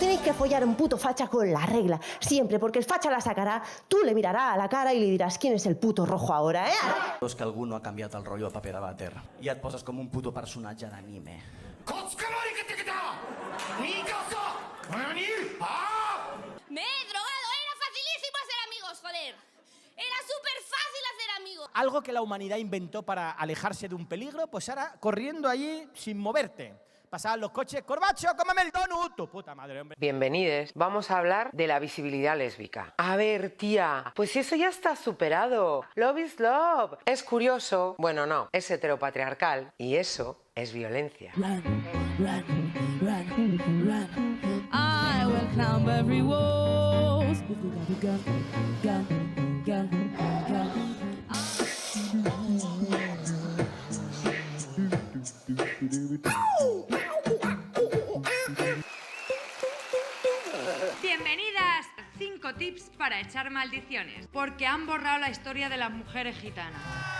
tenéis que follar a un puto facha con la regla. Siempre, porque el facha la sacarà, tu le miraràs a la cara i li diràs quién es el puto rojo ahora, És que algú no ha canviat el rotllo a paper de vàter. I et poses com un puto personatge d'anime. Me he drogado, era facilísimo hacer amigos, joder. Era súper fácil hacer amigos. Algo que la humanidad inventó para alejarse de un peligro, pues ahora corriendo allí sin moverte. Pasaban los coches, Corbacho, cómeme el donut. Tu puta madre, hombre. Bienvenides. Vamos a hablar de la visibilidad lésbica. A ver, tía, pues eso ya está superado. Love is love. Es curioso. Bueno, no, es heteropatriarcal y eso es violencia. I will climb every wall. Bienvenidas a 5 tips para echar maldiciones, porque han borrado la historia de las mujeres gitanas.